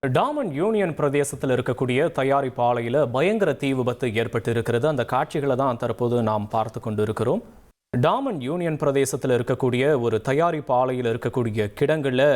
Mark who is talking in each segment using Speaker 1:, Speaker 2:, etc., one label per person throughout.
Speaker 1: Daman union பிரதேசத்தில் இருக்கக்கூடிய தயாரிப்பு ஆலையில் பயங்கர தீ விபத்து ஏற்பட்டு இருக்கிறது. அந்த காட்சிகளை தான் தற்போது நாம் பார்த்து கொண்டு இருக்கிறோம். டாமன் யூனியன் பிரதேசத்தில் இருக்கக்கூடிய ஒரு தயாரிப்பு ஆலையில் இருக்கக்கூடிய கிடங்குல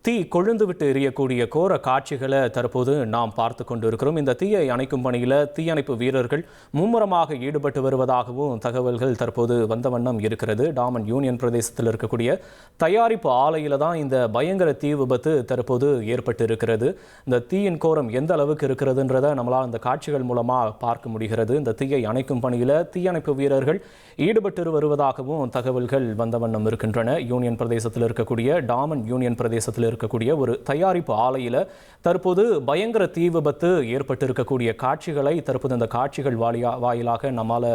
Speaker 1: தீ கொழுந்துவிட்டு எரியக்கூடிய கோர காட்சிகளை தற்போது நாம் பார்த்து கொண்டு இருக்கிறோம். இந்த தீயை அணைக்கும் பணியில் தீயணைப்பு வீரர்கள் மும்முரமாக ஈடுபட்டு வருவதாகவும் தகவல்கள் தற்போது வந்த வண்ணம் இருக்கிறது. டாமன் யூனியன் பிரதேசத்தில் இருக்கக்கூடிய தயாரிப்பு ஆலையில் தான் இந்த பயங்கர தீ விபத்து தற்போது ஏற்பட்டு இருக்கிறது. இந்த தீயின் கோரம் எந்த அளவுக்கு இருக்கிறதுன்றதை நம்மளால் அந்த காட்சிகள் மூலமாக பார்க்க முடிகிறது. இந்த தீயை அணைக்கும் பணியில் தீயணைப்பு வீரர்கள் ஈடுபட்டு வருவதாகவும் தகவல்கள் வந்த வண்ணம் இருக்கின்றன. யூனியன் பிரதேசத்தில் இருக்கக்கூடிய டாமன் யூனியன் பிரதேசத்தில் இருக்கக்கூடிய ஒரு தயாரிப்பு ஆலையில் தற்போது பயங்கர தீ விபத்து ஏற்பட்டு இருக்கக்கூடிய காட்சிகளை தற்போது அந்த காட்சிகள் வாயிலாக நம்மால்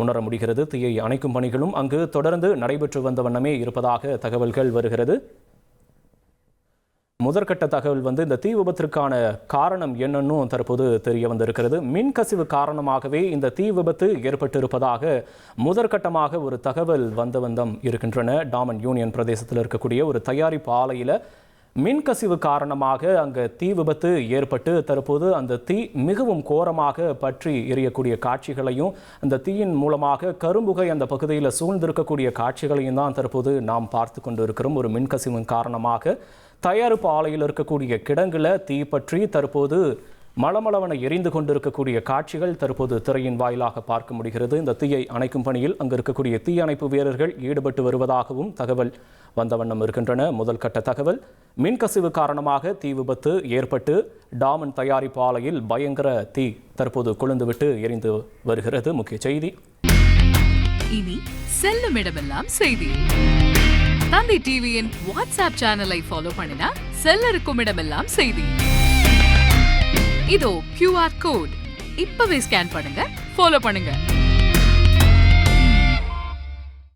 Speaker 1: உணர முடிகிறது. தீயை அணைக்கும் பணிகளும் அங்கு தொடர்ந்து நடைபெற்று வந்த வண்ணமே இருப்பதாக தகவல்கள் வருகிறது. முதற்கட்ட தகவல் இந்த தீ விபத்திற்கான காரணம் என்னன்னு தற்போது தெரிய வந்திருக்கிறது. மின்கசிவு காரணமாகவே இந்த தீ விபத்து ஏற்பட்டிருப்பதாக முதற்கட்டமாக ஒரு தகவல் வந்தம் இருக்கின்றன. டாமன் யூனியன் பிரதேசத்தில் இருக்கக்கூடிய ஒரு தயாரிப்பு ஆலையில் மின்கசிவு காரணமாக அங்கே தீ விபத்து ஏற்பட்டு தற்போது அந்த தீ மிகவும் கோரமாக பற்றி எரியக்கூடிய காட்சிகளையும் அந்த தீயின் மூலமாக கரும்புகை அந்த பகுதியில் சூழ்ந்திருக்கக்கூடிய காட்சிகளையும் தான் தற்போது நாம் பார்த்து கொண்டு இருக்கிறோம். ஒரு மின்கசிவின் காரணமாக தயாரிப்பு ஆலையில் இருக்கக்கூடிய கிடங்குல தீ பற்றி தற்போது மளமளவன எரிந்து கொண்டிருக்கக்கூடிய காட்சிகள் தற்போது திரையின் வாயிலாக பார்க்க முடிகிறது. இந்த தீயை அணைக்கும் பணியில் அங்கு இருக்கக்கூடிய தீயணைப்பு வீரர்கள் ஈடுபட்டு வருவதாகவும் தகவல் வந்த வண்ணம் இருக்கின்றன. முதல் கட்ட தகவல், மின்கசிவு காரணமாக தீ விபத்து ஏற்பட்டு டாமன் தயாரிப்பு ஆலையில் பயங்கர தீ தற்போது கொழுந்துவிட்டு எரிந்து வருகிறது. முக்கிய செய்தி.
Speaker 2: இனி செல்லும் இடமெல்லாம் செய்தி. தந்தை டிவியின் வாட்ஸ்அப் சேனலை ஃபாலோ பண்ணினா செல்ல இருக்கும் இடமெல்லாம் செய்தி. இதோ QR கோட் இப்பவே ஸ்கேன் பண்ணுங்க, ஃபாலோ பண்ணுங்க.